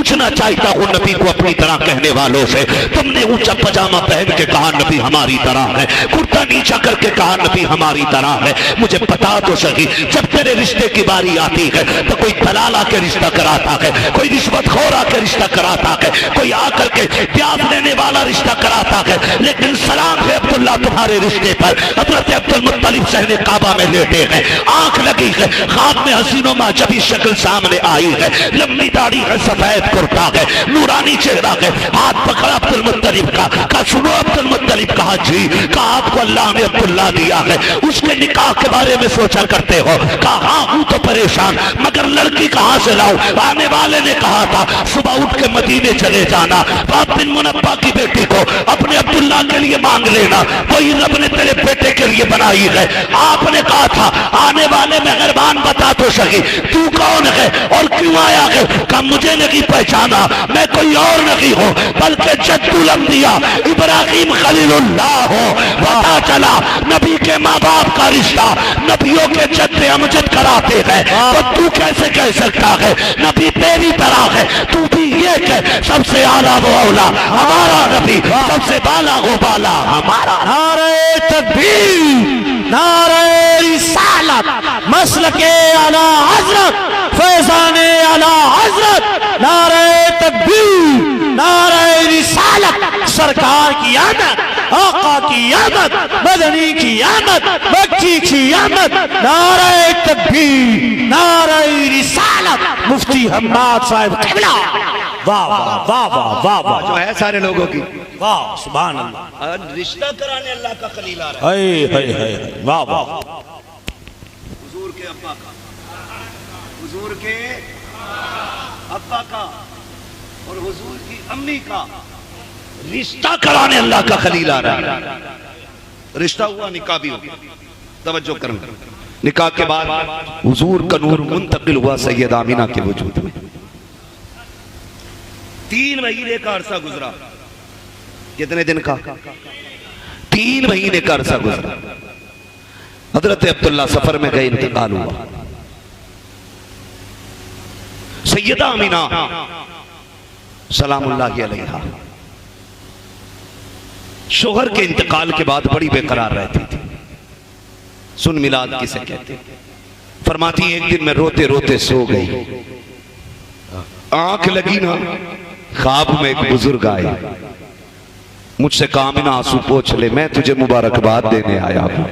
पूछना चाहता हूँ नबी को अपनी तरह कहने वालों से। तुमने ऊंचा पजामा पहन के कहा नबी हमारी तरह है, कुर्ता नीचा करके कहा नबी हमारी तरह है। मुझे बता तो सही, जब तेरे रिश्ते की बारी आती है तो कोई दलाल आके रिश्ता कराता है, कोई रिश्वतखोर आके रिश्ता कराता है, कोई आकर के प्याज लेने वाला रिश्ता कराता है। लेकिन सलाम है अब्दुल्ला तुम्हारे रिश्ते पर। हजरत अब्दुल मुत्तलिब सहने काबा में लेटे हैं, आंख लगी है, ख्वाब में हसीनो माजबी शक्ल सामने आई है, लंबी दाढ़ी है, सफेद कुर्ता है, नूरानी चेहरा है। हाथ पकड़ा अब्दुल मुत्तलिब का सुनो अब्दुल मुत्तलिब कहा जी, कहा आपको अल्लाह ने अब्दुल्ला दिया है, उसके निकाह के बारे में सोचा करते हो? कहा हाँ हूं तो परेशान, मगर लड़की कहां से लाऊं? आने वाले ने कहा था सुबह उठ के मदीने चले जाना, बाप बिन मुनब्बा की बेटी को अपने अब्दुल्ला के लिए मांग लेना, कोई रब ने तेरे बेटे के लिए बनाई है। आपने कहा था आने वाले मेहरबान बता तो सही तू कौन है और क्यों आया है? कहा मुझे नहीं पहचाना, मैं कोई और नहीं हूं बल्कि जद्दुल अंबिया इब्राहिम खलीलुल्लाह हो। पता चला नबी के माँ बाप का रिश्ता नबियों के जद्दे अमजद कराते हैं, तो तू कैसे कह सकता है नबी तेरी तरह है? तू भी ये कह सबसे आला वो औला हमारा नबी, सबसे बाला वो बाला हमारा। नारे तकबीर, नारे रिसालत, मसलके आला हजरत, फैजाने आला हजरत, नारे तकबीर, नारे रिसालत, सरकार की आमद, आका की आमद, मदनी की आमद, मक्की की आमद, नारे तकबीर, नारे रिसालत, मुफ्ती हम्माद साहब किबला। वाह वाह वाह वाह वाह वाह जो है सारे लोगों की। वाह सुभान अल्लाह। रिश्ता कराने अल्लाह का खलील आ रहा है। हाय वाह वाह। हुजूर के अब्बा का, हुजूर के अब्बा का और हुजूर की अम्मी का रिश्ता कराने अल्लाह का खलील आ रहा है। रिश्ता हुआ, निकाह भी हो गया। तवज्जो करना, निकाह के बाद हुजूर का नूर मुंतकिल हुआ सैयद आमिना के वजूद में। 3 महीने का अरसा गुजरा। कितने दिन का? 3 महीने का अरसा गुजरा। हजरत अब्दुल्ला सफर में गए, इंतकाल हुआ। सैयदा आमिना सलामुल्लाह अलैहा शोहर के इंतकाल के बाद बड़ी बेकरार रहती थी। सुन मिलाद किसे कहते? फरमाती एक दिन मैं रोते रोते सो गई, आंख लगी ना, ख्वाब में एक बुजुर्ग आए, मुझसे कहा आमिना आंसू पोंछ ले, मैं तुझे मुबारकबाद देने आया हूं।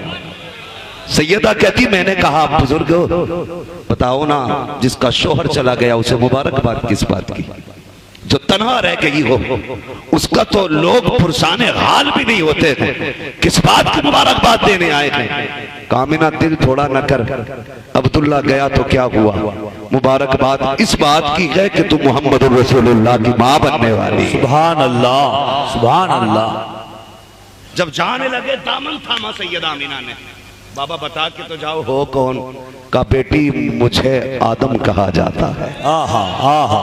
सैयदा कहती मैंने कहा बुजुर्ग बताओ ना, जिसका शोहर चला गया उसे मुबारकबाद किस बात की? जो तन्हा रह गई हो उसका तो लोग पुरसाने हाल भी नहीं होते थे, किस बात की मुबारकबाद देने आए थे? कामिना दिल थोड़ा न कर, अब्दुल्ला गया तो क्या हुआ, मुबारकबाद इस बात की है कि तू मोहम्मद रसूलुल्लाह की मां बनने वाली। सुभान अल्लाह सुभान अल्लाह। जब जाने लगे दामन थामा सैयदा आमिना ने, बाबा बता के तो जाओ हो कौन? का बेटी मुझे आदम कहा जाता है। आहा आहा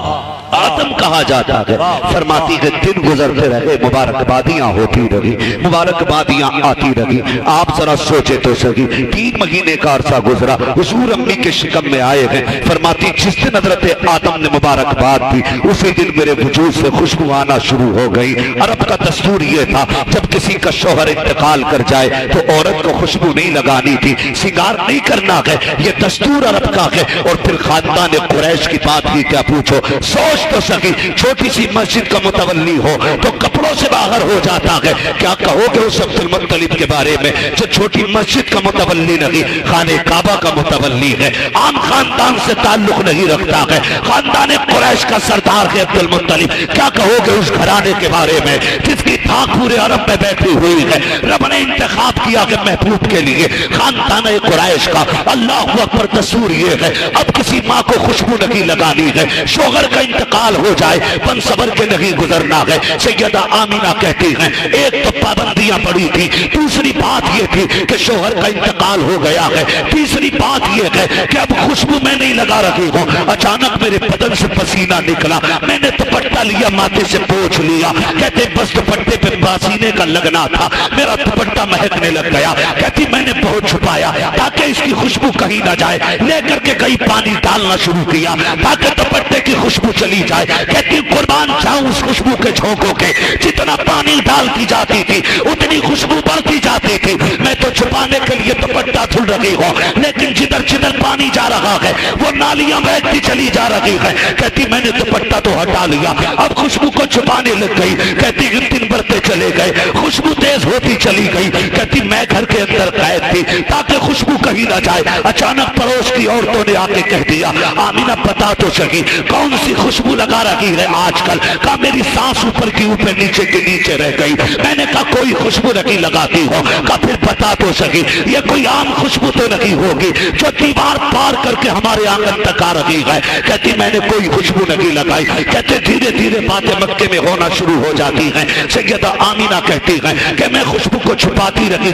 आदम कहा जाता है। फरमाती है दिन गुजरते रहे, मुबारकबादियां होती रही, मुबारकबादियां आती रही। आप जरा सोचे तो सही, 3 महीने का अरसा गुजरा, हुजूर अम्मी के शिकम में आए हैं। फरमाती जिस दिन हजरत आदम ने मुबारकबाद दी उसी दिन मेरे वजूद से खुशबू आना शुरू हो गई। अरब का दस्तूर ये था जब किसी का शोहर इंतकाल कर जाए तो औरत को खुशबू नहीं लगानी थी, सिंगार नहीं करना है, ये दस्तूर अरब का है। और फिर खानदान कुरैश की बात की क्या पूछो, सोच तो सकी छोटी सी मस्जिद का मुतवल्ली हो तो कपड़ों से बाहर हो जाता है, क्या कहोगे उस अब्दुल मुत्तलिब के बारे में जो छोटी मस्जिद का मुतवल्ली नहीं, खाने काबा का मुतवल्ली है, आम खानदान से ताल्लुक नहीं रखता है, खानदान कुरैश का सरदार है अब्दुल मुत्तलिब। क्या कहोगे उस घराने के बारे में जिसकी धाक पूरे अरब में बैठी हुई है? रब ने इंतखाब किया कि महबूब के लिए खानदान कुरैश का। अल्लाह अकबर, दस्तूर ये है अब किसी माँ को खुशबू नहीं लगानी है, शोहर का इंतकाल हो जाए बनसबर के नहीं गुजरना है। सैयदा आमिना कहती हैं एक तो पाबंदियां पड़ी थी, दूसरी बात ये थी कि शोहर का इंतकाल हो गया है, तीसरी बात ये है कि अब खुशबू मैं नहीं लगा रही हूँ। अचानक मेरे बदन से पसीना निकला, मैंने तो दुपट्टा लिया, माथे से पोंछ लिया। कहते बस दुपट्टे पे पसीने का लगना था, मेरा दुपट्टा महकने लग गया। कहती मैंने बहुत छुपाया ताकि इसकी खुशबू कहीं ना जाए, लेकर के कहीं पानी डालना शुरू किया ताकि दुपट्टे की खुशबू चली जाए। कहती कुर्बान जाऊं उस खुशबू के झोंकों के, जितना पानी डालती जाती थी उतनी खुशबू बढ़ती जाती थी। मैं तो छुपाने के लिए दुपट्टा धुल रही हूँ, लेकिन जिधर जिधर पानी जा रहा है वो नालियां बहती चली जा रही है। कहती मैंने दुपट्टा तो हटा लिया, अब खुशबू को छुपाने लग गई। कहती दिन बढ़ते चले गए, खुशबू तेज होती चली गई। कहती मैं घर के अंदर कैद थी ताकि खुशबू कहीं ना जाए। अचानक पड़ोस की औरतों ने आके कह दिया आमीना बता तो सही कौन सी खुशबू लगा रही है आजकल। कहा मेरी सांस ऊपर की ऊपर नीचे के नीचे रह गई। मैंने कहा कोई खुशबू नहीं लगाती हो। कहा फिर बता तो सही ये कोई आम खुशबू तो नहीं होगी जो दीवार पार करके हमारे आंगन तक आ रही है। कहती मैंने कोई खुशबू नहीं लगाई। कहते धीरे धीरे बातें मक्के में होना शुरू हो जाती हैं। सैयदा आमीना कहती है कि मैं खुशबू को छुपाती रही।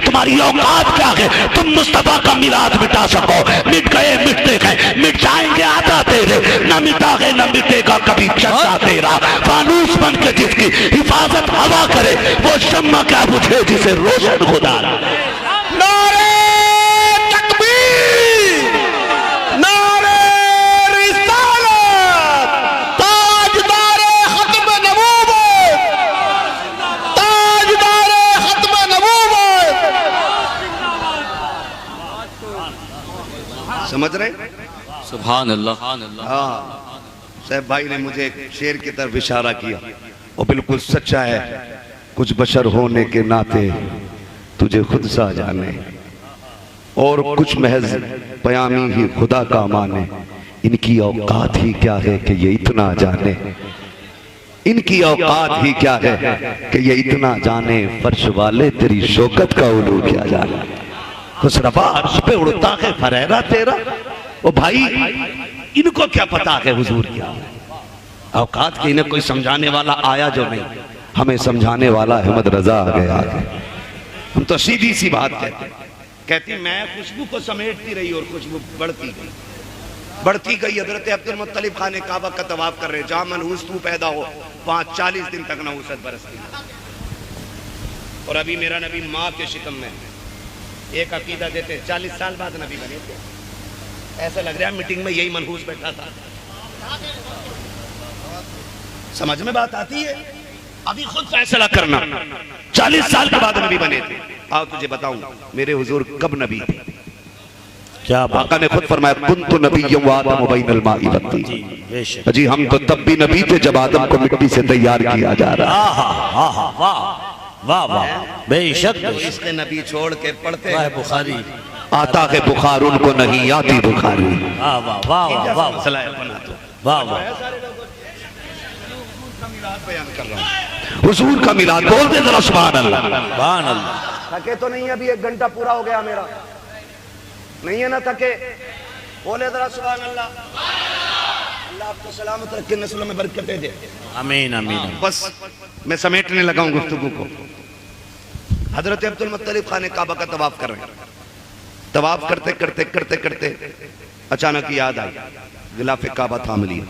तुम्हारी औकात क्या है, तुम मुस्तफा का मिलाद मिटा सको? मिट गए मिटते हैं, मिट जाएंगे आधा तेरे, न मिटा है न मिटेगा कभी चर्चा तेरा। फानूस बन के जिसकी हिफाजत हवा करे वो शम्मा क्या बुझे जिसे रोशन खुदा। नारे तकबीर, नारे रिसालत, ताजदारे खत्म नबूवत, ताजदारे खत्म नबूवत। समझ रहे? सुभान अल्लाह। हाँ, साहब भाई ने मुझे एक शेर की तरफ इशारा किया और बिल्कुल सच्चा है। कुछ बशर होने के नाते तुझे खुद सा जाने और कुछ महज पयामी ही खुदा का माने। इनकी औकात ही क्या है कि ये इतना जाने, इनकी औकात ही क्या है कि ये इतना जाने। फर्श वाले तेरी शौकत का उलू क्या जाने। खुसरबा अर्श पे उड़ता है फरेरा तेरा। ओ भाई इनको क्या पता है हुजूर क्या औकात की। इन्हें कोई समझाने वाला आया जो नहीं, हमें समझाने वाला अहमद रजा आ गया। हम तो सीधी सी बात कहते हैं। कहती मैं खुशबू को समेटती रही और खुशबू बढ़ती गई। हजरत अब्दुल मुत्तलिब खाने काबा का तवाफ कर रहे, जहां मनहूस तू पैदा हो 40 दिन तक नहूसत बरसती। और अभी मेरा नबी माँ के शिकम में एक अकीदा देते 40 साल बाद नबी बने थे। ऐसा लग रहा है मीटिंग में यही मनहूस बैठा था। समझ में बात आती है? अभी खुद फैसला करना। 40 साल के बाद नबी बने थे। आओ तुझे बताऊं मेरे हुजूर कब नबी थे। क्या आका ने खुद फरमाया कुन्तु नबिय्यम व आदम बैनल माई वत्तीन। जी हम तो तब भी नबी थे जब आदम को मिट्टी से तैयार किया जा रहा। वाह वाह बेशक। इसके नबी छोड़ के पढ़ते वाह बुखारी, आता है बुखार उनको नहीं आती बुखारी। वाह वाह वाह वाह वाह वाह। हुजूर का मिलाद बोल दे जरा सुभान अल्लाह। सुभान अल्लाह। थके तो नहीं, अभी 1 घंटा पूरा हो गया मेरा, नहीं है ना थके? बोले जरा सुभान अल्लाह। अल्लाह आपको सलामत रखे, नस्लों में बरकतें दे। आमीन आमीन। बस मैं समेटने लगा हूं गुफ्तगू को। हजरत अब्दुल मुत्तलिब खाने काबा का तवाफ कर रहे हैं। तवाफ करते करते करते करते अचानक याद आई, गिलाफ काबा थाम लिया,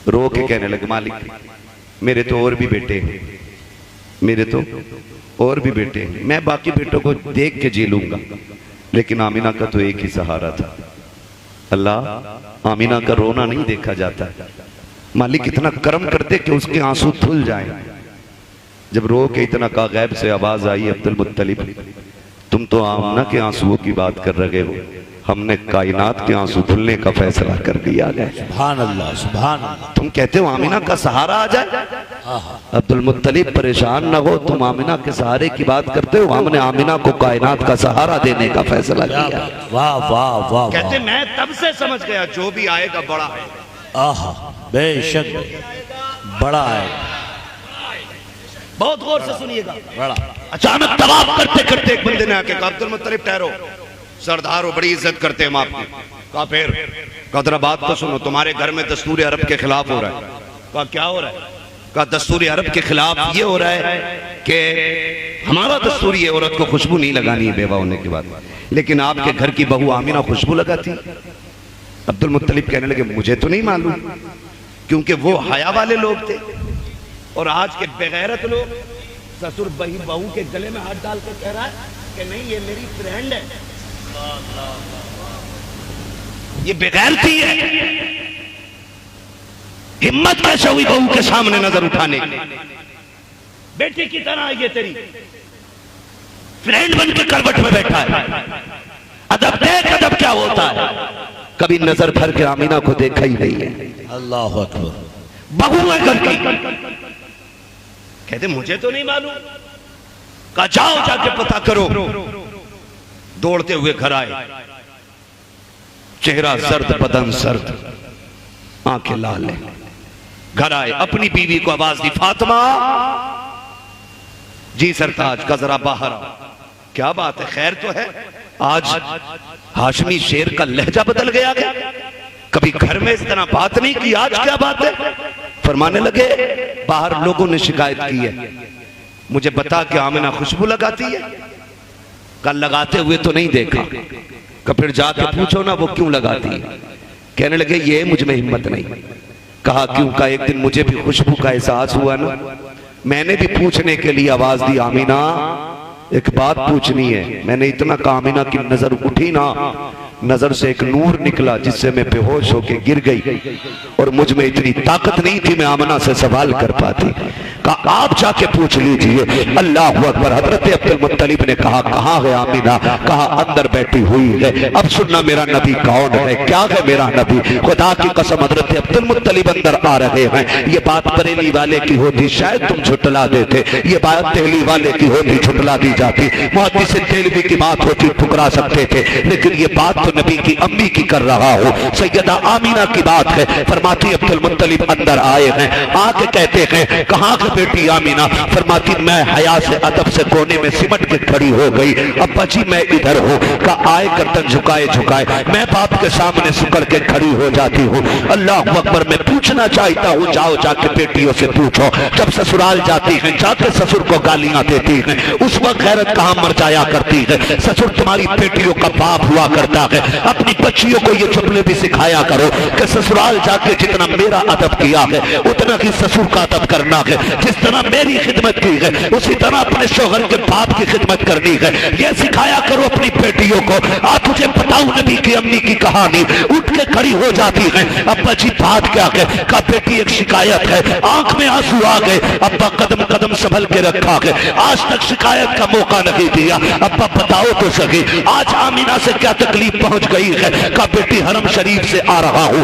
रो के कहने लगे मालिक मेरे तो और भी बेटे हैं, मेरे तो और भी बेटे हैं, मैं बाकी बेटों को देख के जी लूंगा, लेकिन आमीना का तो एक ही सहारा था। अल्लाह आमीना का रोना नहीं देखा जाता, मालिक इतना करम करते कि उसके आंसू धुल जाएं। जब रो के इतना का गैब से आवाज आई, अब्दुल मुत्तलिब तुम तो आमना के आंसुओं की बात कर रहे हो, हमने कायनात के आंसू धुलने का फैसला कर दिया है। सुभान अल्लाह सुभान अल्लाह। तुम कहते हो आमीना का सहारा आ जाए। अब्दुल मुत्तलिब परेशान ना हो, तुम आमीना के सहारे की बात करते हो, हमने आमीना को कायनात का सहारा देने का फैसला किया। वाह वाह वाह। कहते मैं तब से समझ गया जो भी आएगा बड़ा है। आहा बेशक बड़ा है। बहुत गौर से सुनिएगा। बड़ा। अचानक तवाफ करते करते एक बंदे ने आके कहा अब्दुल मुत्तलिब ठहरो, सरदार हो बड़ी इज्जत करते हैं हम आपकी। कहा फिर? कहा जरा बात तो सुनो, तुम्हारे घर में दस्तूर अरब के खिलाफ हो रहा है। कहा क्या हो रहा है? कहा दस्तूर अरब के खिलाफ ये हो रहा है कि हमारा दस्तूर ये औरत को खुशबू नहीं लगानी है बेवा होने के बाद, लेकिन आपके घर की बहू आमीना खुशबू लगाती। अब्दुल मुत्तलिब कहने लगे मुझे तो नहीं मालूम, क्योंकि वो हया वाले लोग थे। और आज के बेगैरत लोग, ससुर बहू के गले में हाथ डाल के कह रहा है कि नहीं ये मेरी फ्रेंड है, ये बेगैरती है। हिम्मत कैसे हुई बहू के सामने नजर उठाने की? बेटी की तरह ये तेरी फ्रेंड बन के करवट में बैठा है। अदब देख, अदब क्या होता है। कभी नजर भर के आमीना को देखा ही नहीं है। अल्लाह अकबर। बहू है घर की, कहते मुझे तो नहीं मालूम। कहा जाओ जाके पता करो। दौड़ते हुए घर आए, चेहरा सर्द, बदन सर्द, आंखें लाल है। घर आए, अपनी बीवी को आवाज दी, फातिमा जी सरताज का जरा बाहर आओ। क्या बात है, खैर तो है? आज हाशमी शेर का लहजा बदल गया क्या? कभी घर में इस तरह बात नहीं की, आज क्या बात है? फरमाने लगे बाहर लोगों ने शिकायत की है, मुझे बता कि आमिना खुशबू लगाती है। कल लगाते हुए तो नहीं देखा, का फिर जाके पूछो ना वो क्यों लगाती है। कहने लगे ये मुझ में हिम्मत नहीं। कहा क्यों? का एक दिन मुझे भी खुशबू का एहसास हुआ ना, मैंने भी पूछने के लिए आवाज दी, आमिना एक बात पूछनी है। मैंने इतना कहा, आमिना की नजर उठी ना, नजर से एक नूर निकला जिससे मैं बेहोश होके गिर गई और मुझ में इतनी ताकत नहीं थी मैं आमिना से सवाल कर पाती। कहा आप जाके पूछ लीजिए। अल्लाह अकबर। हजरत अब्दुल मुत्तलिब ने कहा कहाँ है आमिना? कहा अंदर बैठी हुई है। अब सुनना मेरा नबी कौन है, क्या है मेरा नबी? खुदा की कसम हजरत अब्दुल मुत्तलिब अंदर आ रहे हैं। ये बात बरेली वाले की होती शायद तुम झुटला देते, ये बात देहली वाले की होती झुटला दी जाती, मुहद्दिस देहलवी की बात होती ठुकरा सकते थे, लेकिन ये बात तो नबी की अम्मी की कर रहा हूँ, सैयदा आमीना की बात है। फरमाती अब्दुल मुत्तलिब अंदर आए हैं, आके कहते हैं कहाँ के बेटी आमीना? फरमाती मैं हया से अदब से कोने में सिमट के खड़ी हो गई। अब्बा जी मैं इधर हूँ। का आए गर्दन झुकाए झुकाए मैं बाप के सामने सुकड़ के खड़ी हो जाती हूँ। अल्लाह अकबर। मैं पूछना चाहता हूँ, जाओ जाके बेटियों से पूछो, जब ससुराल जाती हैं जाके ससुर को गालियां देती हैं, उस वक्त गैरत कहाँ मर जाया करती है? ससुर तुम्हारी बेटियों का बाप हुआ करता है। अपनी बच्चियों को ये जुमले भी सिखाया करो कि ससुराल जाके जितना मेरा अदब किया है उतना ही ससुर का अदब करना है। जिस तरह मेरी खिदमत की है उसी तरह अपने शोहर के बाप की खिदमत करनी है। ये सिखाया करो अपनी बेटियों को। आप मुझे बताओ नबी की अम्मी की कहानी। उठ के खड़ी हो जाती है, अब्बा जी बात क्या है? का बेटी एक शिकायत है। आंख में आंसू आ गए। अब्बा कदम कदम संभल के रखा है, आज तक शिकायत का मौका नहीं दिया। अब्बा बताओ तो सही आज आमीना से क्या तकलीफ पहुंच गई है? का बेटी हरम शरीफ से आ रहा हूँ,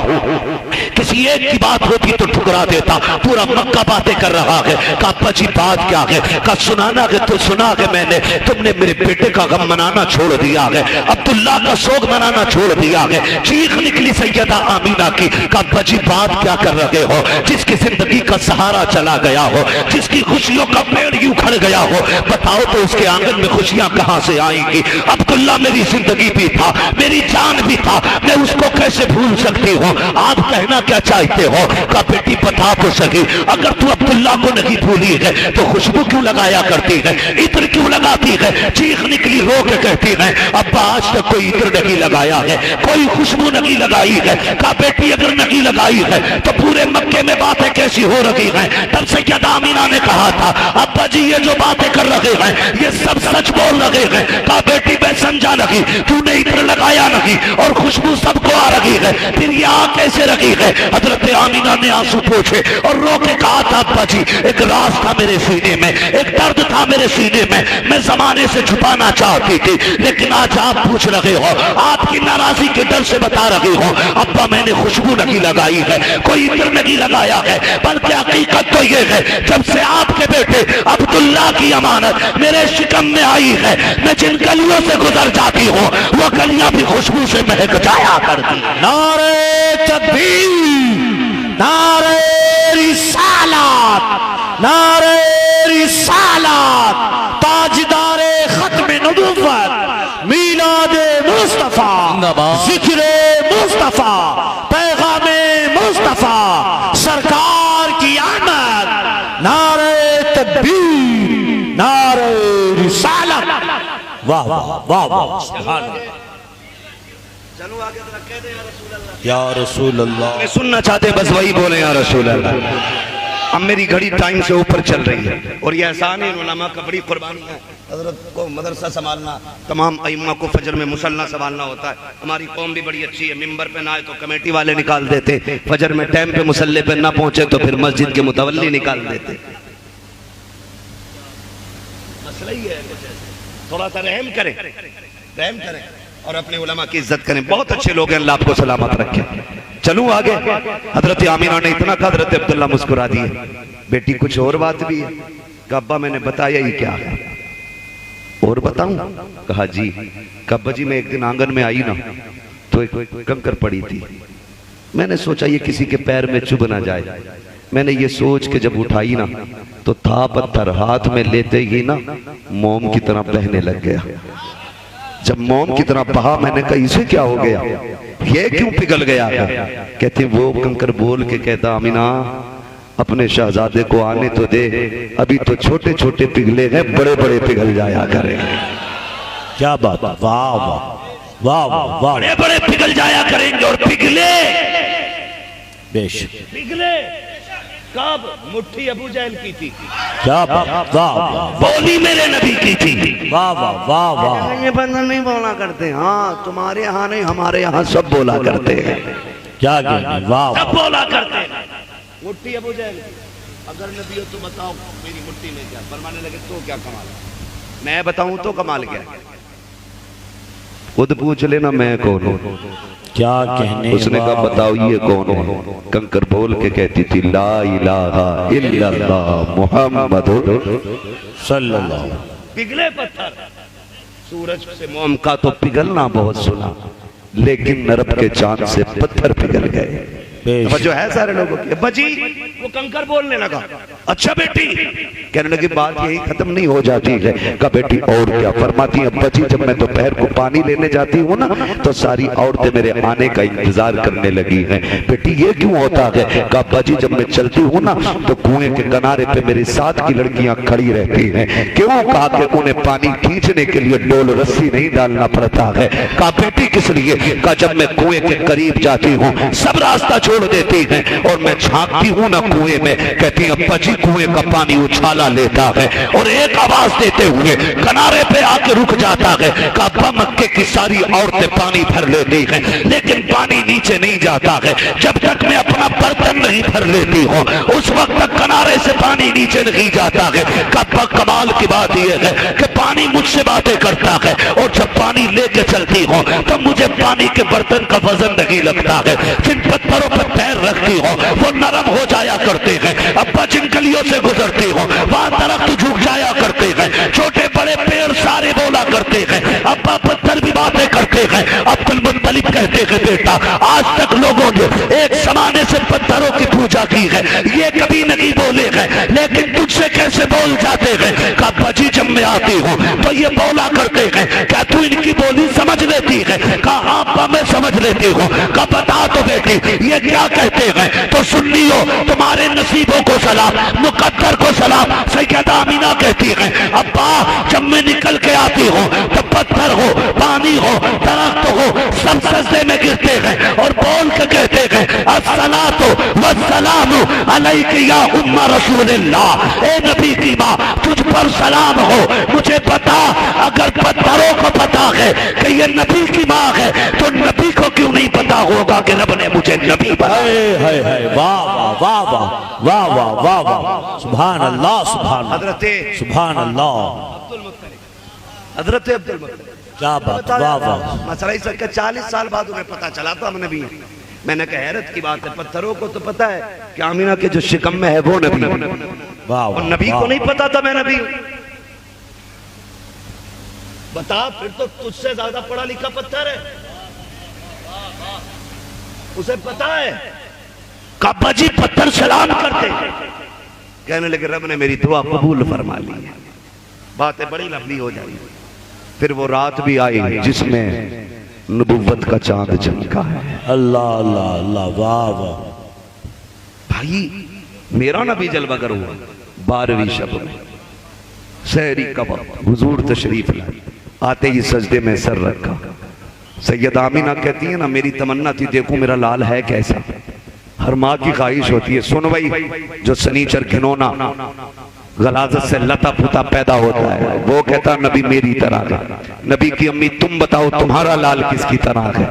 किसी एक की बात होती तो ठुकरा देता, पूरा मक्का बातें कर रहा है। का अब्बा जी बात क्या है? का सुनाना है तो सुना है मैंने, तुमने मेरे बेटे का गम मनाना छोड़ दिया है, अब्दुल्ला का शोक मनाना छोड़ दिया है। चीख निकली सैयदा आमीना की। का अब्बा जी बात क्या कर रहे हो? जिसकी जिंदगी का सहारा चला गया हो, जिसकी खुशियों का पेड़ यूं खड़ गया हो, बताओ तो उसके आंगन में खुशियां कहां से आएंगी? अब्दुल्ला मेरी जिंदगी भी था, मेरी जान भी था, मैं उसको कैसे भूल सकती हूँ? आप कहना क्या चाहते हो? का बेटी बता तो सही, अगर तू अब्दुल्ला को नहीं भूली है तो खुशबू क्यों लगाया करती है, इत्र क्यों लगाती है? चीख निकली, रो के कहती है अब्बा आज तक कोई इत्र नहीं लगाया है, कोई खुशबू नहीं लगाई है। का बेटी अगर नहीं लगाई है तो पूरे मक्के में बातें कैसी हो रही हैं? तब सैयदा आमीना ने कहा था अब्बा जी ये जो बातें कर रहे हैं ये सब सच बोल रहे हैं। का बेटी मैं समझा नहीं, तूने इत्र लगाया नहीं और खुशबू सबको आ रही है, फिर ये आ कैसे रही है? हजरत आमीना ने आंसू पोछे और रो के कहा था अब्बा जी एक राज था मेरे सीने में, एक दर्द था मेरे सीने में, मैं जमाने से छुपाना चाहती थी, लेकिन आज आप पूछ रहे हो, आपकी नाराजगी के डर से बता रही हो अब्बा मैंने खुशबू नहीं लगाई है, कोई इत्र नहीं लगाया है, बल्कि हकीकत तो ये है जब से आपके बेटे अब्दुल्ला की अमानत मेरे शिकम में आई है, मैं जिन गलियों से गुजर जाती हूँ वो गलियां भी खुशबू से महक जाया करती। नारे तकबीर, नारे रिसालत, नारे रिसालत, ताजदारे खत्म नबुव्वत, मीलादे मुस्तफा, जिक्रे मुस्तफा, पैगामे मुस्तफा, सरकार की आमद, नारे तकबीर, नारे रिसालत। वाह वाह वाह वाह। चलो आगे जरा कह दे या रसूल अल्लाह। या रसूल अल्लाह। मैं सुनना चाहते हैं बस वही बोले या रसूल अल्लाह। अब मेरी घड़ी टाइम से ऊपर चल रही है और ये एहसान है उलमा का, बड़ी कुर्बानी है। हजरत को मदरसा संभालना, तमाम अइम्मा को फजर में मुसल्ला संभालना होता है। हमारी कौम भी बड़ी अच्छी है, मिंबर पे ना आए तो कमेटी वाले निकाल देते, फजर में टाइम पे मुसल्ले पे ना पहुंचे तो फिर मस्जिद के मुतवल्ली निकाल देते। मसला ही है, थोड़ा सा रहम करें, रहम करें और अपने उलमा की इज्जत करें। बहुत अच्छे लोग हैं, अल्लाह आपको सलामत रखे। चलूं आगे। हजरत आमिना ने इतना कहा, हजरत अब्दुल्ला मुस्कुरा दिए। बेटी कुछ और बात भी है? कहा अब्बा मैंने बताया ही क्या है, और बताऊं? कहा जी। कहा जी मैं एक दिन आंगन में आई ना तो एक कंकर पड़ी थी, मैंने सोचा ये किसी के पैर में चुभ ना जाए। मैंने ये सोच के जब उठाई ना तो था पत्थर, हाथ में लेते ही ना मोम की तरह बहने लग गया। जब मोम की तरह बहा, मैंने कहा इसे क्या हो गया, ये क्यों पिघल गया? कहते वो कंकर बोल के कहता आमिना अपने शहजादे को आने तो दे, अभी तो छोटे छोटे पिघले हैं, बड़े बड़े पिघल जाया करेंगे। क्या बात, वाह वाह वाह वाह वाह, बड़े बड़े पिघल जाया करेंगे। और पिघले बेशक, पिघले कब? मुट्ठी अबू जहल की थी। क्या बात, वाह वाह, बोली मेरे नबी की थी। वाह वाह वाह वाह, ये बंदर नहीं बोला करते। हाँ तुम्हारे यहाँ नहीं, हमारे यहाँ सब बोला करते हैं। क्या ज्ञानी, वाह सब वाह, बोला करते हैं। मुट्ठी अबू जहल की। अगर नबी हो तो बताओ मेरी मुट्ठी में क्या? फरमाने लगे तो क्या कमाल है? मैं बताऊं तो कमाल क्या है? खुद पूछ लेना मैं कौन हूं। क्या कहने। उसने कहा बताओ ये कौन है? कंकर बोल के कहती थी ला इलाहा इल्लल्लाह मुहम्मदुर सल्लल्लाहु। पिघले पत्थर। सूरज से मोम का तो पिघलना बहुत सुना, लेकिन नरब के चांद से पत्थर पिघल गए। जो है सारे लोगों की। अब्बा जी वो कंकर बोलने लगा। अच्छा बेटी, कहने लगी बात यही खत्म नहीं हो जाती है। कहा बेटी और क्या? फरमाती अब्बा जी जब मैं दोपहर को पानी लेने जाती हूँ ना तो सारी औरतें मेरे आने का इंतजार करने लगी हैं। बेटी ये क्यों होता है? कहा अब्बा जी जब मैं चलती हूँ ना तो कुएं के किनारे पे मेरी साथ की लड़कियां खड़ी रहती हैं। क्यों? कहा कि उन्हें पानी खींचने के लिए डोल रस्सी नहीं डालना पड़ता है। कहा बेटी किस लिए? कहा जब मैं कुएं के करीब जाती हूँ सब रास्ता छोड़ देती हैं और मैं झांकती हूँ ना कुएं में, कहती है अब्बा जी कुएं का पानी उछाला लेता है और एक आवाज देते हुए किनारे पे आके रुक जाता है। अब्बा मक्के की सारी औरतें पानी भर लेती हैं लेकिन पानी नीचे नहीं जाता है। जब तक मैं अपना बर्तन नहीं भर लेती हूँ उस वक्त तक किनारे से पानी नीचे नहीं जाता है। अब्बा कमाल की बात यह है कि पानी मुझसे बातें करता है और जब पानी लेके चलती हूँ तो मुझे पानी के बर्तन का वजन नहीं लगता है। जिन पत्थरों पर पैर रखती हो वो नरम हो जाया करते हैं। अब्बा जिन गलियों से गुजरती हो वहां दरख्त झुक जाया करते हैं, छोटे बड़े पेड़ सारे बोला करते हैं। अब्बा पत्थर भी बातें करते हैं। अब्दुल मुत्तलिब कहते हैं बेटा आज तक लोगों ने एक जमाने से पत्थरों की पूजा की है, ये कभी नहीं बोले हैं, लेकिन तुझसे कैसे बोल जाते हैं? अब्बा जी जब मैं आती हूँ तो ये बोला करते हैं, क्या तू इनकी बोली समझ लेती है? कहा अब्बा मैं समझ लेती हूँ। कहा बता तो बेटी ये क्या कहते हैं? तो सुन लियो, तुम्हारे नसीबों को सलाम, मुकद्दर को सलाम। सैयदा आमिना कहती है अब्बा जब मैं निकल के आती हूँ तो पत्थर हो, पानी हो, दरख्त हो, सब सजदे में गिरते हैं और बोल के कहते हैं अस्सलातु वस्सलामु अलैका या उम्मा रसूलिल्लाह। ए नबी की माँ तुझ पर सलाम हो। मुझे पता अगर पत्थरों को पता है कि ये नबी की माँ है तो नबी को क्यों नहीं पता होगा कि रब ने मुझे नबी बनाया। वाह वाह वाह वाह वाह वाह वाह वाह, सुभान अल्लाह, सुभान सुभान अल्लाह। हजरत अब्दुल मुत्तलिब क्या बात, वाह वाह। मसला ही सर 40 साल बाद उन्हें पता चला तो हम नबी हैं। मैंने कहा हैरत की बात है, पत्थरों को तो पता है कि आमिना के जो शिकम में है वो नबी, वाह और नबी को नहीं पता था मैं नबी हूं। बता फिर तो तुझसे ज्यादा पढ़ा लिखा पत्थर है, उसे पता है। अब्बा जी पत्थर सलाम करते। कहने लगे रब ने मेरी दुआ कबूल फरमा ली है। बातें बड़ी लंबी हो जाएगी। फिर वो रात भी आई जिसमें नबुव्वत का चांद चमका है। अल्लाह अल्लाह अल्लाह, वाह वाह। भाई मेरा नबी जलवागर हुआ 12वीं शब में सहरी का वक्त, हुजूर तशरीफ लाए। आते ही सजदे में सर रखा, सैयदा आमीना कहती है ना, मेरी तमन्ना थी देखो मेरा लाल है कैसा। हर माँ की ख्वाहिश होती है। सुन भाई, जो सनीचर घिनौना गलाजत से लता पुता पैदा होता है, वो कहता नबी मेरी तरह है। नबी की अम्मी तुम बताओ तुम्हारा लाल किसकी तरह है?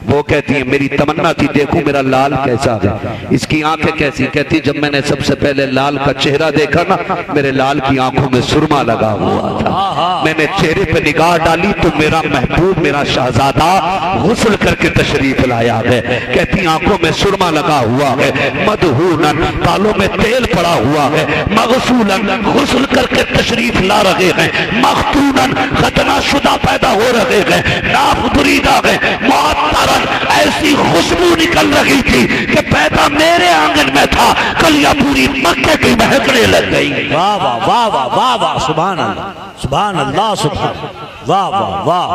वो कहती है मेरी तमन्ना थी देखो मेरा लाल कैसा है, इसकी आंखें कैसी। कहती जब मैंने सबसे पहले लाल का चेहरा देखा ना, मेरे लाल की आंखों में सुरमा लगा हुआ था। मैंने चेहरे पे निगाह डाली तो मेरा महबूब, मेरा शहजादा गुस्ल करके तशरीफ लाया है। कहती आंखों में सुरमा लगा हुआ है, मदहूनन बालों में तेल पड़ा हुआ है, मगसूलन गुस्ल करके तशरीफ ला रहे हैं, मखतूनन खतना शुदा पैदा हो रहे हैं, नाफ बुरीदा है, मुअत्तरन ऐसी खुशबू निकल रही थी कि पैदा मेरे आंगन में था, कलियां पूरी मक्के की महकने लग गई। वाह वाह वाह वाह वाह वाह, सुभान अल्लाह सुभान अल्लाह सुभान, वाह वाह वाह,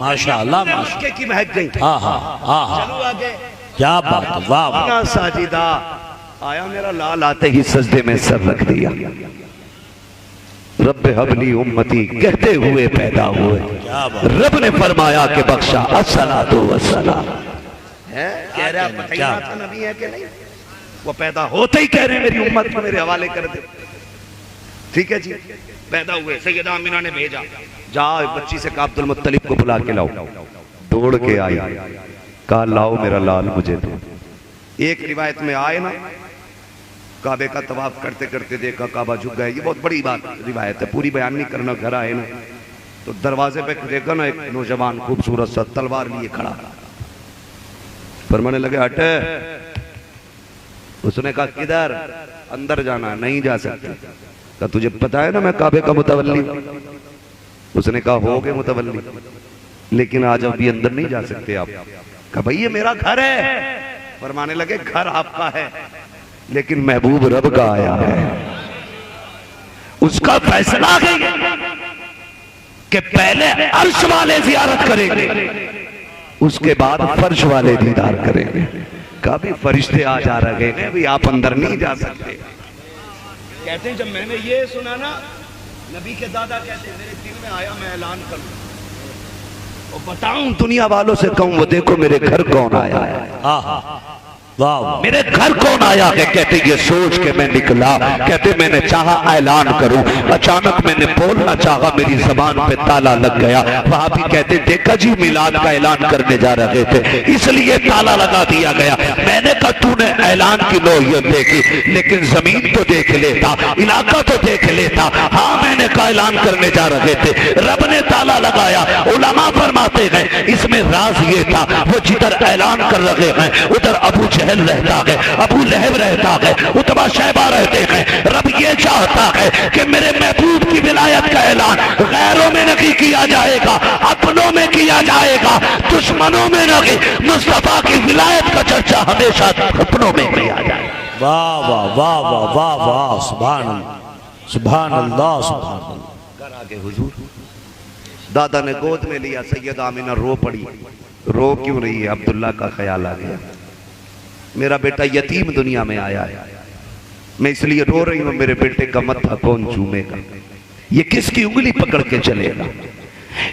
माशाअल्लाह मक्के की महक गई। हाँ हाँ हाँ, चलो आगे, क्या बात, वाह वाह। साजिदा आया मेरा लाल, आते ही सजदे में सर रख दिया। रब हबली उम्मती कहते हुए पैदा हुए। रब ने फरमाया कि बख्शा अस्सलातु वस्सलाम। कह रहा था नबी है कि नहीं? वो पैदा होते ही कह रहे हैं मेरी उम्मत को मेरे हवाले कर दे। ठीक है जी, पैदा हुए, सैयदा आमिना ने भेजा, जा बच्ची से कहा अब्दुल मुत्तलिब को बुला के लाओ। दौड़ के आई, कहा लाओ मेरा लाल मुझे दो। एक रिवायत में आए ना, काबे का तवाफ करते करते देखा काबा झुक गया। ये बहुत बड़ी बात रिवायत है, पूरी बयान नहीं करना। घर आए ना तो दरवाजे पे देखा ना एक नौजवान खूबसूरत सा तलवार लिए खड़ा, फरमाने लगे हटे। उसने कहा किधर? अंदर जाना। नहीं जा सकते। कहा तुझे पता है ना मैं काबे का मुतवल्ली। उसने कहा हो गए मुतवल्ली, लेकिन आज अभी अंदर नहीं जा सकते आप। कहा भाई ये मेरा घर है। फरमाने लगे घर आपका है, लेकिन महबूब रब का आया है, उसका फैसला आ गई कि पहले अर्श वाले जियारत करेंगे, उसके बाद फर्श वाले दीदार करेंगे। काफी फरिश्ते आ जा रहे हैं, भी आप अंदर नहीं जा सकते। कहते हैं जब मैंने ये सुना ना, नबी के दादा कहते मेरे दिल में आया मैं ऐलान करूं और बताऊं दुनिया वालों से, कहूं वो देखो मेरे घर कौन आया है। वाह, मेरे घर कौन आया है? कहते ये सोच के मैं निकला, कहते मैंने चाहा ऐलान करूं, अचानक मैंने बोलना चाहा, मेरी जबान पे ताला लग गया। वहां भी कहते देखा जी मिलाद का ऐलान करने जा रहे थे, इसलिए ताला लगा दिया गया। मैंने कहा तूने ऐलान की नौयत देखी, लेकिन जमीन तो देख लेता, इलाका तो देख लेता। हाँ मैंने कहा ऐलान करने जा रहे थे, रब ने ताला लगाया। उलमा फरमाते हैं इसमें राज ये था, वो जिधर ऐलान कर रहे हैं उधर अबू रहता है, अबू लहब रहता है, उतबा शैबा रहते हैं। रब ये चाहता है कि मेरे महबूब की विलायत का ऐलान गैरों में नहीं किया जाएगा, अपनों में किया जाएगा, दुश्मनों में नहीं। मुस्तफा की विलायत का चर्चा हमेशा अपनों में किया जाए। वाह वाह वाह वाह वाह वाह, सुभान अल्लाह सुभान अल्लाह सुभान अल्लाह। घर आगे हुजूर, दादा ने गोद में लिया, सैयदा आमिना रो पड़ी। रो क्यों रही है? अब्दुल्ला का ख्याल आ गया, मेरा बेटा यतीम दुनिया में आया है, मैं इसलिए रो रही हूं। मेरे बेटे का मत्था कौन चूमेगा? ये किसकी उंगली पकड़ के चलेगा?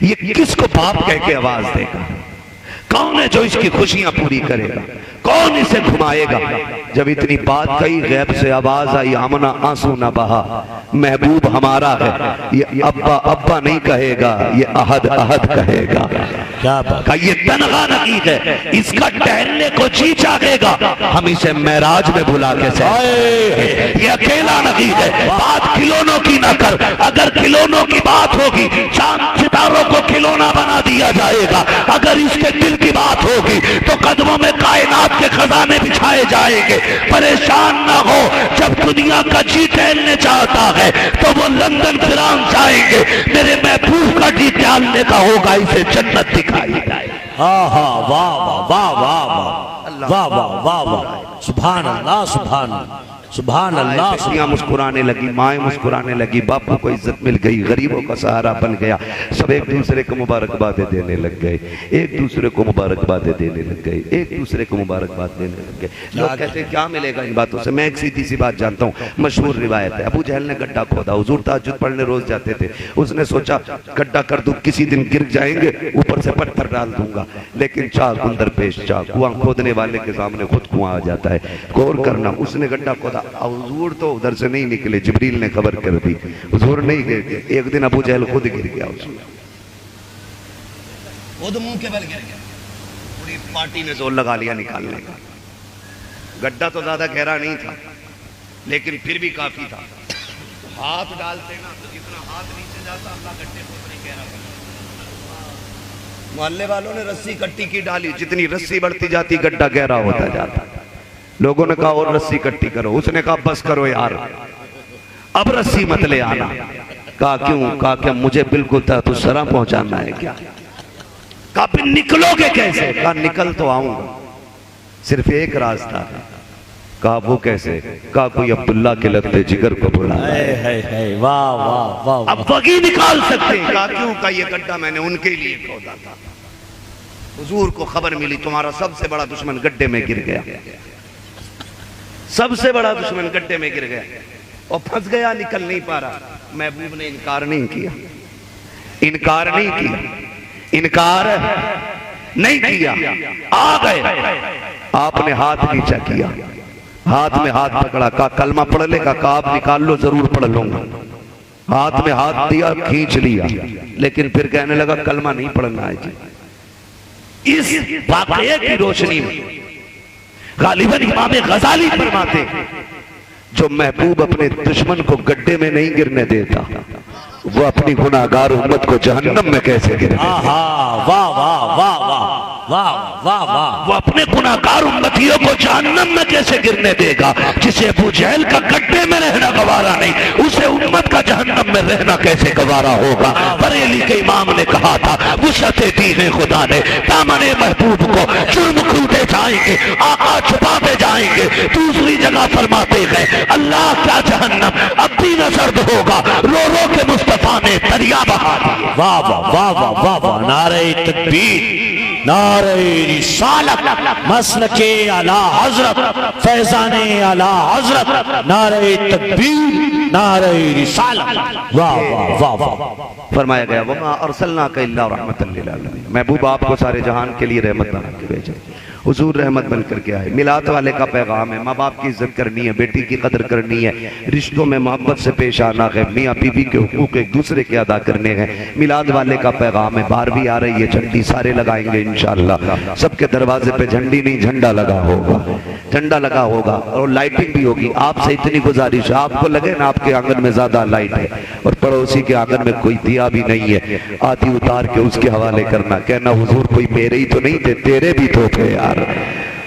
ये किसको बाप कह के आवाज देगा? कौन है जो इसकी खुशियां पूरी करेगा? कौन इसे घुमाएगा? जब इतनी बात कही, गैब से आवाज आई, आमना आंसू न बहा, महबूब हमारा है। ये अब्बा अब्बा नहीं कहेगा, ये अहद अहद कहेगा। क्या बात, ये तनहा नहीं है, इसका टहलने को जी चाहेगा। हम इसे महराज में बुला के ये अकेला नहीं है। बात खिलौनों की ना कर, अगर खिलौनों की बात होगी चांद सितारों को खिलौना बना दिया जाएगा। अगर इसके दिल की बात होगी तो कदमों में कायनात के खजाने बिछाए जाएंगे। परेशान ना हो, जब दुनिया का जी टहलने चाहता है तो वो लंदन फ्रांस जाएंगे। मेरे महबूब का जी टहलने का होगा, इसे जन्नत दिखाई जाए। हाँ हाँ, वाह वाह वाह वाह वाह वाह वाह वाह, सुभान अल्लाह सुभान अल्लाह सुभान अल्लाह। बेटियां मुस्कुराने लगी, माएँ मुस्कुराने लगी, बापू को इज्जत मिल गई, गरीबों का सहारा बन गया। सब एक दूसरे को मुबारकबादें देने लग गए, एक दूसरे को मुबारकबादें देने लग गए, एक दूसरे को मुबारकबाद देने लग गए। लोग कहते हैं क्या मिलेगा इन बातों से? मैं एक सीधी सी बात जानता हूँ, मशहूर रिवायत है। अबू जहल ने गड्ढा खोदा, हुजूर तहज्जुद पढ़ने रोज जाते थे। उसने सोचा गड्ढा कर दूं, किसी दिन गिर जाएंगे, ऊपर से पत्थर डाल दूंगा। लेकिन चाक अंदर पेश चाक, कुआं खोदने वाले के सामने खुद कुआं आ जाता है। गौर करना, उसने गड्ढा खोदा, हुजूर तो उधर से नहीं निकले, जिब्रील ने खबर कर दी, हुजूर नहीं गिर गए। एक दिन अबू जहल खुद गिर गया, उसमें खुद मुंह के बल गिर गया। पूरी पार्टी ने जोर लगा लिया निकालने का। गड्ढा तो ज्यादा गहरा नहीं था, लेकिन फिर भी काफी था। हाथ डालते ना तो जितना हाथ नीचे जाता, अल्लाह गड्ढे को उतना गहरा कर। मोहल्ले वालों ने रस्सी इकट्ठी की डाली, जितनी रस्सी बढ़ती जाती गड्ढा गहरा होता जाता। लोगों ने कहा और रस्सी इकट्ठी करो, उसने कहा बस करो यार, अब रस्सी मत ले आना। कहा क्यों? कहा क्या मुझे बिल्कुल तो सरा पहुंचाना है क्या? कहा फिर निकलोगे कैसे? कहा निकल तो आऊंगा, सिर्फ एक रास्ता है। कहा वो कैसे? कहा कोई अब्दुल्ला के लत्ते जिगर को बुला, वाह वाह वाह, अब वही निकाल सकते हैं। कहा क्यों? का ये गड्ढा मैंने उनके लिए खोदा था। हुजूर को खबर मिली तुम्हारा सबसे बड़ा दुश्मन गड्ढे में गिर गया, सबसे बड़ा दुश्मन गड्ढे में गिर गया और फंस गया, निकल नहीं पा रहा। महबूब ने इनकार नहीं किया, इनकार नहीं किया, इनकार नहीं किया। आ गए, आपने हाथ नीचा किया, हाथ में हाथ पकड़ा, कहा कलमा पढ़ लेगा? कहा आप निकाल लो, जरूर पढ़ लूंगा। हाथ में हाथ दिया, खींच लिया, लेकिन फिर कहने लगा कलमा नहीं पढ़ना है जी। इस वाकये की रोशनी में गालिबन इमाम गजाली फरमाते हैं, जो महबूब अपने दुश्मन को गड्ढे में नहीं गिरने देता, वो अपनी गुनाहगार उम्मत को जहन्नम में कैसे गिरे? वाह वाह वाह वाह वाह वाह वाह, वो अपने गुनाहगार उम्मतियों को जहन्नम में कैसे गिरने देगा? जिसे अबू जहल का गड्ढे में रहना गवारा नहीं, उसे उम्मत का जहन्नम में रहना कैसे गवारा होगा? बरेली के इमाम ने कहा था, वुसअतें दी है खुदा ने, दामने महबूब को जुर्म कूदे जाएंगे, आका छुपाते जाएंगे। दूसरी जगह फरमाते गए, अल्लाह क्या जहन्नम अब भी न सर्द होगा, रो रो के मुस्तफा ने दरिया बहा दिए। वाह वाह वाह वाह वाह वाह, नारे तकबीर, नारे रिसालत, मसलके आला हजरत, फैजाने आला हजरत, नारे तकबीर, नारे रिसालत, वाह वाह वाह वाह। फरमाया गया वमा अरसलनाका इल्ला रहमतन लिल आलमीन, महबूब आपको सारे जहान के लिए रहमत बना के भेजा। हुजूर रहमत बन करके आए। मिलाद वाले का पैगाम है, माँ बाप की इज्जत करनी है, बेटी की कदर करनी है, रिश्तों में मोहब्बत से पेश आना है, मियाँ बीवी के हुकूक एक दूसरे के अदा करने हैं। मिलाद वाले का पैगाम है। बाहर भी आ रही है झंडी, सारे लगाएंगे इंशाअल्लाह। सबके दरवाजे पे झंडी नहीं झंडा लगा होगा, झंडा लगा होगा और लाइटिंग भी होगी। आपसे इतनी गुजारिश है, आपको लगे ना आपके आंगन में ज्यादा लाइट है और पड़ोसी के आंगन में कोई दिया भी नहीं है, आधी उतार के उसके हवाले करना, कहना हुजूर कोई मेरे ही तो नहीं थे, तेरे भी तो थे यार।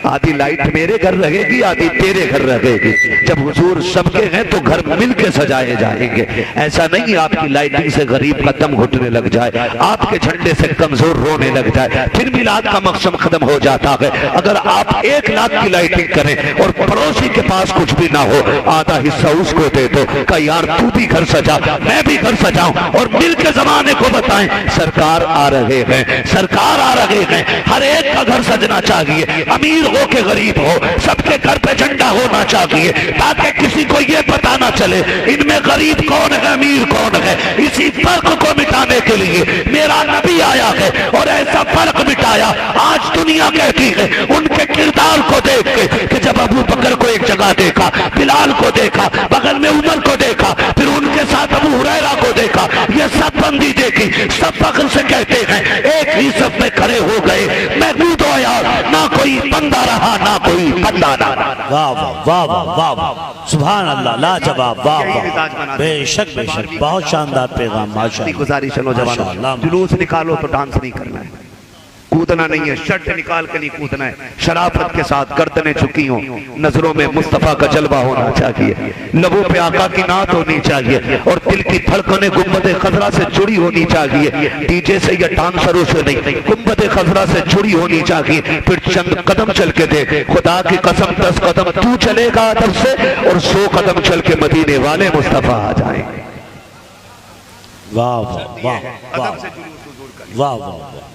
आधी लाइट मेरे घर रहेगी, आधी तेरे घर रहेगी। जब हुजूर सबके हैं तो घर मिलके सजाए जाएंगे। ऐसा नहीं आपकी लाइटिंग से गरीब का दम घुटने लग जाए, आपके झंडे से कमजोर रोने लग जाए, फिर मिलाद का मकसद खत्म हो जाता है। अगर आप 1 लाख की लाइटिंग करें और पड़ोसी के पास कुछ भी ना हो, आधा हिस्सा उसको दे दो, का यार तू भी घर सजा, मैं भी घर सजाऊं, और मिलकर जमाने को बताएं सरकार आ रहे हैं, सरकार आ रहे हैं। हर एक का घर सजना चाहिए, अमीर हो के गरीब हो, सबके घर पे झंडा होना चाहिए, ताकि किसी को ये पता ना चले इनमें गरीब कौन है, अमीर कौन है। इसी फर्क को मिटाने के लिए मेरा नबी आया है और ऐसा फर्क मिटाया। आज दुनिया कहती है उनके किरदार को देख के कि जब अबू बकर को एक जगह देखा, बिलाल को देखा, बगल में उमर को देखा, फिर उनके साथ अबू हुरैरा को देखा, ये सब बंदी देखी, सब फख्र से कहते हैं एक ही सब में खड़े हो गए, महमूद हो यार, ना कोई बंदा रहा ना कोई बंदा ना। वाह वाह वाह वाह वाह, सुभान अल्लाह, लाजवाब, वाह वाह, बेशक बेशक, बहुत शानदार पैगाम, माशाअल्लाह। गुजारिश है नौजवानों, जुलूस निकालो तो डांस नहीं करना है, कूदना नहीं है, शर्ट निकाल के नहीं कूदना है, शराफत के साथ गर्दनें झुकी हों, नजरों में मुस्तफा का जलवा होना चाहिए, लबों पे आका की नात होनी चाहिए और दिल की धड़कनें गुंबद खजरा से जुड़ी होनी चाहिए। डीजे से या डांसरों से नहीं, गुंबद खजरा से जुड़ी होनी चाहिए। फिर चंद कदम चल के देख, खुदा की कसम 10 कदम तू चलेगा अदब से और 100 कदम चल के मदीने वाले मुस्तफा आ जाएंगे। वाह वाह वाह वाह अदब से जुलूस हुजूर का, वाह वाह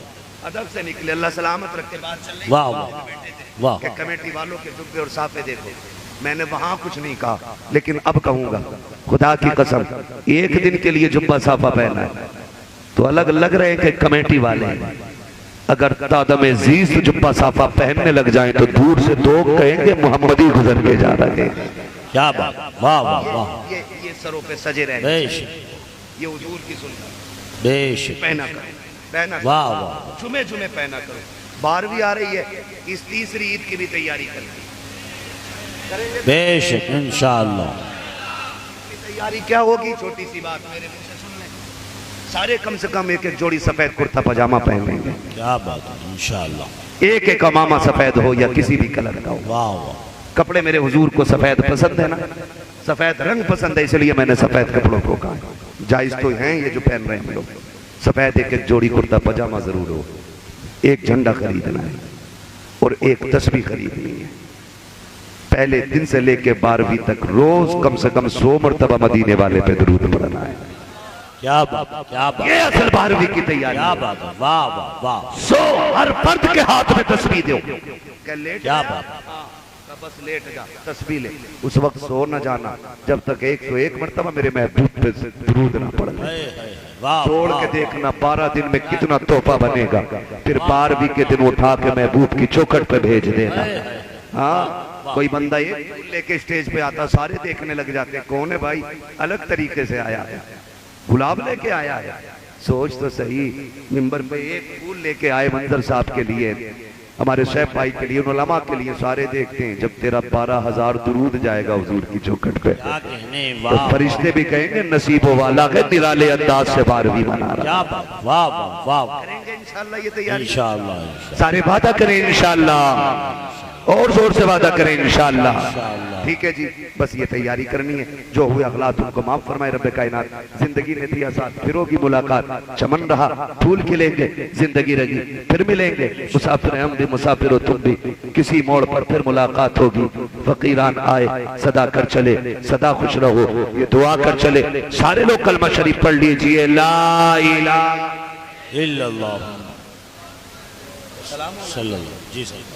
अदब से निकले, अल्लाह सलामत रखे। बात चल रही वाह वाह कि कमेटी वालों के जुब्बे और साफे देखो, मैंने वहां कुछ नहीं कहा लेकिन अब कहूंगा, खुदा की कसम एक दिन के लिए जुब्बा साफा पहना है तो अलग लग रहे हैं कि कमेटी वाले हैं। अगर तादम जीज जुब्बा साफा पहनने लग जाएं तो दूर से लोग कहेंगे मोहम्मदी गुजर के जा रहे हैं। क्या बात, वाह वाह वाह, ये सरों पे सजे रहे, बेशक ये हुजूर की सुन्नत, बेशक, पहना करो, पहना करो, वाह वाह, जुमे जुमे पहना करो। 12वीं आ रही है, इस तीसरी ईद की भी तैयारी करेंगे, बेशक इंशाअल्लाह। तैयारी क्या होगी, छोटी सी बात मेरे मुंह से सुन लें, सारे कम से कम एक एक जोड़ी सफेद कुर्ता पजामा पहन लेंगे। क्या बात है, इंशाअल्लाह। एक एक अमामा सफेद हो या किसी भी कलर का हो। वाह वाह, कपड़े मेरे हुजूर को सफेद पसंद है ना, सफेद रंग पसंद है, इसलिए मैंने सफेद कपड़ों को कहा। जायज तो हैं ये जो पहन रहे हैं हम लोग, सफेद एक एक जोड़ी कुर्ता पजामा जरूर हो, एक झंडा खरीदना है और एक तस्बीह खरीदनी है। पहले दिन से लेके 12वीं तक रोज कम से कम 100 मरतबा मदीने वाले पे दरूद पढ़ना है। क्या बात, क्या बात, ये असल 12वीं की तैयारी। क्या बात है, वाह वाह वाह, 100 हर फर्द के हाथ में तस्बीह दो। क्या बात, बस लेट जा, तस्बीह ले, उस वक्त सो न जाना जब तक 101 मरतबा मेरे महबूब पे दरूद ना पड़ जाए। वाह, तोड़ के देखना 12 दिन में कितना तोहफा बनेगा, फिर 12वीं के दिन उठा के महबूब की चौखट पे भेज देना। हाँ, कोई बंदा ये लेके स्टेज पे आता, सारे देखने लग जाते, कौन है भाई, अलग तरीके से आया है, गुलाब लेके आया है। सोच तो सही, मिंबर पे एक फूल लेके आए मंजर साहब के लिए, हमारे शैफ भाई के लिए, उलमा के लिए, सारे देखते हैं। जब तेरा 12,000 दुरूद जाएगा हुजूर की चौखट पे तो फरिश्ते भी कहेंगे नसीबों वाला है, निराले अंदाज से 12वीं मना रहा। क्या बात, वाह वाह वाह, करेंगे इंशाल्लाह ये तैयारी, इंशाअल्लाह। सारे वादा करें इंशाल्लाह, और जोर से वादा करें इंशाल्लाह। ठीक है जी, बस ये तैयारी करनी है। जो हुए अगलात उनको माफ फरमाए रब्बे कायनात। जिंदगी ने दिया साथ, फिरों की मुलाकात, चमन रहा फूल खिलेंगे, जिंदगी रही फिर मिलेंगे। मुसाफिर हम भी, मुसाफिर हो तुम भी, किसी मोड़ पर फिर मुलाकात होगी। फकीरान आए सदा कर चले, सदा खुश रहो, ये दुआ कर चले। सारे लोग कलमा शरीफ पढ़ लीजिए, ला इलाहा इल्लल्लाह सल्लल्लाहु, जी सही।